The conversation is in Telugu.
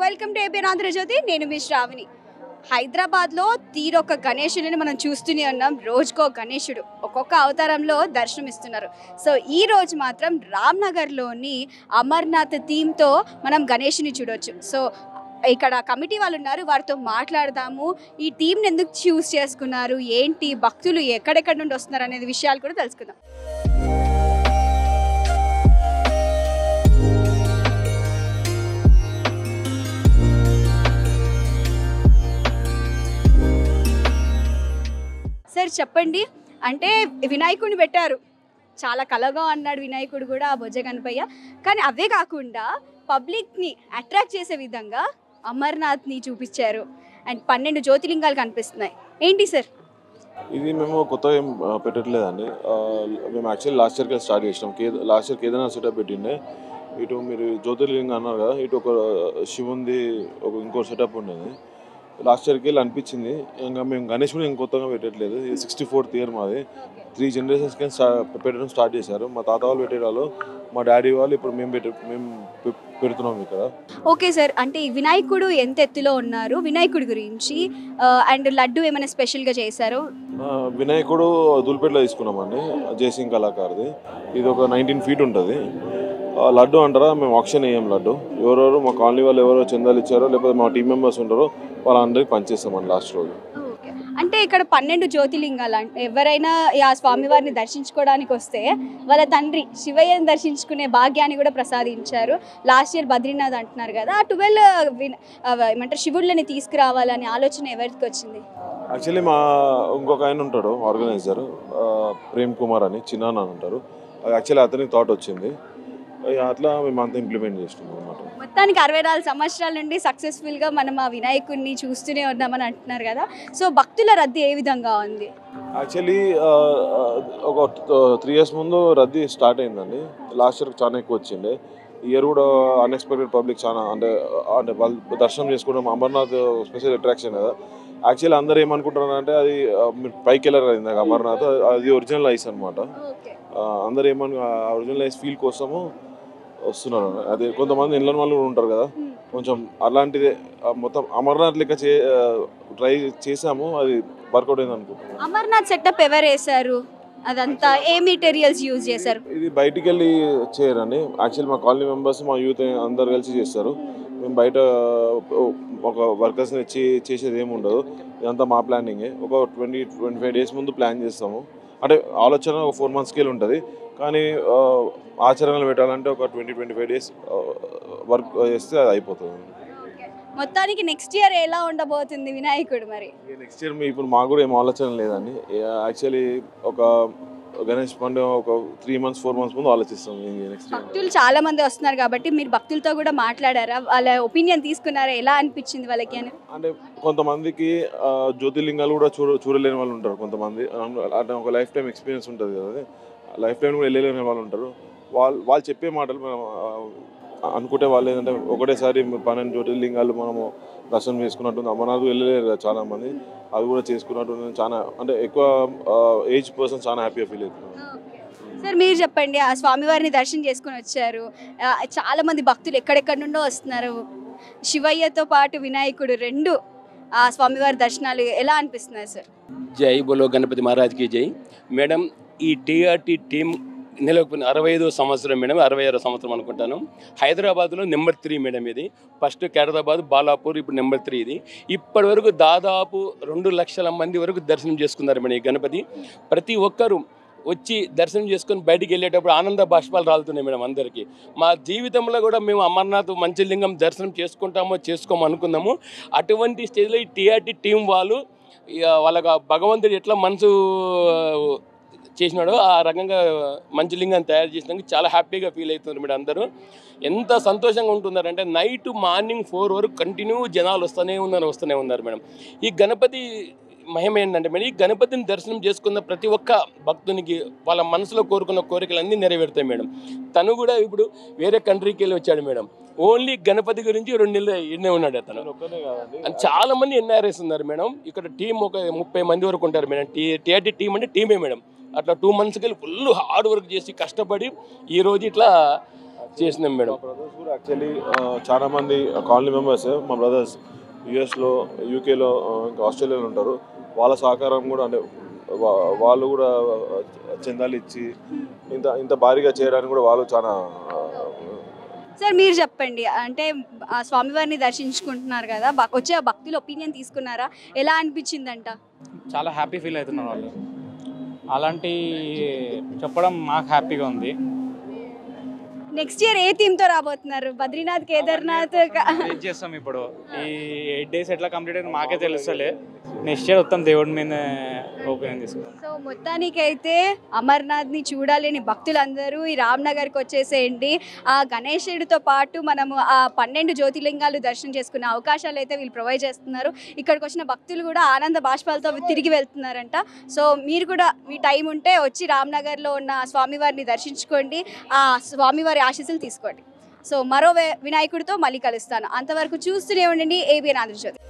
Welcome to ABN Andhra Jyothi. నేను మీ శ్రావణి. హైదరాబాద్లో తీరొక గణేశుడిని మనం చూస్తూనే ఉన్నాం. రోజుకో గణేశుడు ఒక్కొక్క అవతారంలో దర్శనమిస్తున్నారు. సో ఈ రోజు మాత్రం రామ్నగర్లోని అమర్నాథ్ థీమ్తో మనం గణేశుని చూడొచ్చు. సో ఇక్కడ కమిటీ వాళ్ళు ఉన్నారు, వారితో మాట్లాడదాము. ఈ థీమ్ని ఎందుకు చూస్ చేసుకున్నారు, ఏంటి, భక్తులు ఎక్కడెక్కడ నుండి వస్తున్నారు అనేది విషయాలు కూడా తెలుసుకుందాం. సార్ చెప్పండి, అంటే వినాయకుడిని పెట్టారు, చాలా కలగా అన్నాడు వినాయకుడు కూడా ఆ బొజ్జ గణపయ్య. కానీ అవే కాకుండా పబ్లిక్ని అట్రాక్ట్ చేసే విధంగా అమర్నాథ్ని చూపించారు అండ్ 12 జ్యోతిలింగాలు కనిపిస్తున్నాయి. ఏంటి సార్ ఇది? మేము కొత్తగా ఏం పెట్టట్లేదండి. మేము యాక్చువల్లీ లాస్ట్ ఇయర్కి స్టార్ట్ చేసినాం. లాస్ట్ ఇయర్ కేదార్నాథ్ సెటప్ పెట్టిండే. ఇటు మీరు జ్యోతిర్లింగం అన్నారు కదా, ఇటు ఒక శివుంది ఇంకో సెటప్ ఉండేది. లాస్ట్ ఇయర్కి వెళ్ళి అనిపించింది, ఇంకా మేము గణేష్ కూడా కొత్తగా పెట్టట్లేదు. ఇది 64th ఇయర్ మాది. 3 generations పెట్టడం స్టార్ట్ చేశారు. మా తాత వాళ్ళు పెట్టేవాళ్ళు, మా డాడీ వాళ్ళు, ఇప్పుడు మేము పెడుతున్నాం ఇక్కడ. ఓకే సార్, అంటే వినాయకుడు ఎంత ఎత్తులో ఉన్నారు, వినాయకుడి గురించి అండ్ లడ్డు ఏమైనా స్పెషల్గా చేశారు? వినాయకుడు దుల్పేటలో తీసుకున్నామండి, జయసింగ్ కళాకారుది. ఇది ఒక 19 feet ఉంటుంది. లడ్డు అంటారా, మేము ఆక్షన్ వేయం. లడ్డు ఎవరెవరు మా కాలనీ వాళ్ళు ఎవరో చందాలు ఇచ్చారో, లేకపోతే మా టీం మెంబర్స్ ఉంటారో వాళ్ళందరికీ పనిచేస్తామండి లాస్ట్ రోజు. అంటే ఇక్కడ 12 జ్యోతిలింగాలు, ఎవరైనా ఆ స్వామివారిని దర్శించుకోవడానికి వస్తే వాళ్ళ తండ్రి శివయ్యని దర్శించుకునే భాగ్యాన్ని కూడా ప్రసాదించారు. లాస్ట్ ఇయర్ బద్రీనాథ్ అంటున్నారు కదా, ఆ 12 ఏమంటారు శివుళ్ళని తీసుకురావాలనే ఆలోచన ఎవరికి వచ్చింది? యాక్చువల్లీ మా ఇంకొక ఆయన ఉంటాడు ఆర్గనైజర్, ప్రేమ్ కుమార్ అని, చిన్న అంటారు. యాక్చువల్లీ అతనికి థాట్ వచ్చింది, అట్లా మేము అంతా ఇంప్లిమెంట్ చేస్తున్నాం అన్నమాట. మొత్తానికి 64 సంవత్సరాల నుండి సక్సెస్ఫుల్గా మనం ఆ వినాయకుడిని చూస్తూనే ఉన్నామని అంటున్నారు కదా. సో భక్తుల రద్దీ ఏ విధంగా ఉంది? యాక్చువల్లీ ఒక 3 years ముందు రద్దీ స్టార్ట్ అయిందండి. లాస్ట్ ఇయర్ చాలా ఎక్కువ వచ్చిండే. ఇయర్ కూడా అన్ఎక్స్పెక్టెడ్ పబ్లిక్ చాలా, అంటే వాళ్ళు దర్శనం చేసుకోవడం. అమర్నాథ్ స్పెషల్ అట్రాక్షన్ కదా. యాక్చువల్లీ అందరూ ఏమనుకుంటున్నారు అంటే, అది మీరు పైకి వెళ్ళారు కదా ఇందాక, అమర్నాథ్ అది ఒరిజినల్ ఐస్ అనమాట. అందరూ ఒరిజినల్ ఐస్ ఫీల్ కోసము వస్తున్నారు. అదే కొంతమంది ఇళ్ళ వాళ్ళు కూడా ఉంటారు కదా, కొంచెం అలాంటిదే. మొత్తం అమర్నాథ్ లెక్క ట్రై చేసాము, అది వర్కౌట్ అయింది అనుకుంటున్నాను. అమర్నాథ్ సెటప్ ఎవరు వేశారు? అదంతా ఏ మెటీరియల్స్ యూజ్ చేశారు? ఇది బయటికి వెళ్ళి చేయరండి. యాక్చువల్లీ మా కాలనీ మెంబర్స్, మా యూత్ అందరు కలిసి చేస్తారు. మేము బయట ఒక వర్కర్స్ని వచ్చి చేసేది ఏమి ఉండదు. ఇదంతా మా ప్లానింగే. ఒక 20-25 days ముందు ప్లాన్ చేస్తాము. అంటే ఆలోచన ఒక 4 months స్కేల్ ఉంటుంది, కానీ ఆచరణలు పెట్టాలంటే ఒక 20-25 days వర్క్ చేస్తే అది అయిపోతుంది. మొత్తానికి నెక్స్ట్ ఇయర్ ఎలా ఉండబోతుంది వినాయకుడు? మరి నెక్స్ట్ ఇయర్ ఇప్పుడు మాకు కూడా ఏం ఆలోచన లేదండి. యాక్చువల్లీ ఒక గణేష్ పండుగ ఒక 3 months 4 months ముందు ఆలోచిస్తాం. నెక్స్ట్ ఇయర్ భక్తులు చాలా మంది వస్తున్నారు కాబట్టి మీరు భక్తులతో కూడా మాట్లాడారా? వాళ్ళ ఒపీనియన్ తీసుకున్నారా? ఎలా అనిపించింది వాళ్ళకి అని? అంటే కొంతమందికి జ్యోతిర్లింగాలు కూడా చూడలేని వాళ్ళు ఉంటారు. కొంతమంది అంటే ఒక లైఫ్ టైం ఎక్స్పీరియన్స్ ఉంటుంది కదా, లైఫ్ టైం కూడా వెళ్ళలేని వాళ్ళు ఉంటారు. వాళ్ళు చెప్పే మాటలు మనం అనుకుంటే వాళ్ళు ఏంటంటే, ఒకటేసారి 12 జ్యోతిర్లింగాలు మనము దర్శనం చేసుకున్నట్టుంది. అమర్నాథ్ వెళ్ళలేరు కదా చాలామంది, అవి కూడా చేసుకున్నట్టు చాలా, అంటే ఎక్కువ ఏజ్ పర్సన్ చాలా హ్యాపీగా ఫీల్ అవుతున్నారు. సార్ మీరు చెప్పండి, ఆ స్వామివారిని దర్శనం చేసుకుని వచ్చారు, చాలా మంది భక్తులు ఎక్కడెక్కడ నుండో వస్తున్నారు. శివయ్యతో పాటు వినాయకుడు రెండు ఆ స్వామివారి దర్శనాలు ఎలా అనిపిస్తున్నాయి సార్? జై బోలో గణపతి మహారాజ్కి జై. మేడం, ఈ టీఆర్టీ టీం నెలకొన్న 65వ సంవత్సరం మేడం, 66వ సంవత్సరం అనుకుంటాను. హైదరాబాద్లో నెంబర్ 3 మేడం. ఇది ఫస్ట్ ఖైరతాబాద్, బాలాపూర్, ఇప్పుడు నెంబర్ 3 ఇది. ఇప్పటి వరకు దాదాపు 2 లక్షల మంది వరకు దర్శనం చేసుకున్నారు మేడం ఈ గణపతి. ప్రతి ఒక్కరూ వచ్చి దర్శనం చేసుకొని బయటికి వెళ్ళేటప్పుడు ఆనంద బాష్పాలు రాలుతున్నాయి మేడం అందరికీ. మా జీవితంలో కూడా మేము అమర్నాథ్ మంచలింగం దర్శనం చేసుకోమో అనుకున్నాము. అటువంటి స్టేజ్లో ఈ టీఆర్టీ టీం వాళ్ళు వాళ్ళకి భగవంతుడు ఎట్లా మనసు చేసినాడో ఆ రకంగా మంచలింగాన్ని తయారు చేసినాక చాలా హ్యాపీగా ఫీల్ అవుతున్నారు మేడం. అందరూ ఎంత సంతోషంగా ఉంటున్నారంటే, నైట్ మార్నింగ్ 4 వరకు కంటిన్యూ జనాలు వస్తూనే ఉన్నారు మేడం. ఈ గణపతి మహిమ ఏంటంటే మేడం, ఈ గణపతిని దర్శనం చేసుకున్న ప్రతి ఒక్క భక్తునికి వాళ్ళ మనసులో కోరుకున్న కోరికలన్నీ నెరవేరుతాయి మేడం. తను కూడా ఇప్పుడు వేరే కంట్రీకి వెళ్ళి వచ్చాడు మేడం. ఓన్లీ గణపతి గురించి 2 నెలలు ఎన్నే ఉన్నాడు అతను. చాలా మంది ఎన్ఆర్ఎస్ ఉన్నారు మేడం. ఇక్కడ టీం ఒక 30 మంది వరకు ఉంటారు మేడం. టీఆర్టీ టీం అంటే టీమే మేడం. అట్లా 2 monthsకి వెళ్ళి ఫుల్ హార్డ్ వర్క్ చేసి కష్టపడి ఈరోజు ఇట్లా చేసినాం మేడం. మా బ్రదర్స్ కూడా యాక్చువల్లీ చాలా మంది కాలనీ మెంబర్స్ మా బ్రదర్స్ యుఎస్లో, యూకేలో, ఇంకా ఆస్ట్రేలియాలో ఉంటారు. వాళ్ళ సహకారం కూడా అంటే వాళ్ళు కూడా చందాలు ఇచ్చి ఇంత భారీగా చేయడానికి కూడా వాళ్ళు చాలా. సార్ మీరు చెప్పండి, అంటే ఆ స్వామివారిని దర్శించుకుంటున్నారు కదా, వచ్చే భక్తుల ఒపీనియన్ తీసుకున్నారా? ఎలా అనిపించిందంట? చాలా హ్యాపీ ఫీల్ అవుతున్నారు వాళ్ళు. అలాంటి చెప్పడం మాకు హ్యాపీగా ఉంది. నెక్స్ట్ ఇయర్ ఏ థీమ్తో రాబోతున్నారు? బద్రీనాథ్, కేదార్నాథ్ వెయిట్ చేస్తాం. ఇప్పుడు ఈ 8 days ఎట్లా కంప్లీట్ అయింది మాకే తెలుస్తలే. నెక్స్ట్ ఇయర్ మొత్తం దేవుడి మీద ఓపెన్ తీసుకుంటాం. సో మొత్తానికైతే అమర్నాథ్ని చూడాలి అని భక్తులందరూ ఈ రామ్నగర్కి వచ్చేసేయండి. ఆ గణేశుడితో పాటు మనము ఆ 12 జ్యోతిర్లింగాలు దర్శనం చేసుకునే అవకాశాలు అయితే వీళ్ళు ప్రొవైడ్ చేస్తున్నారు. ఇక్కడికి వచ్చిన భక్తులు కూడా ఆనంద బాష్పాలతో తిరిగి వెళ్తున్నారంట. సో మీరు కూడా మీ టైం ఉంటే వచ్చి రామ్నగర్లో ఉన్న స్వామివారిని దర్శించుకోండి, ఆ స్వామివారి ఆశీస్సులు తీసుకోండి. సో మరో వినాయకుడితో మళ్ళీ కలుస్తాను. అంతవరకు చూస్తూనే ఉండండి ఏబిఎన్ ఆంధ్రజ్యోతి.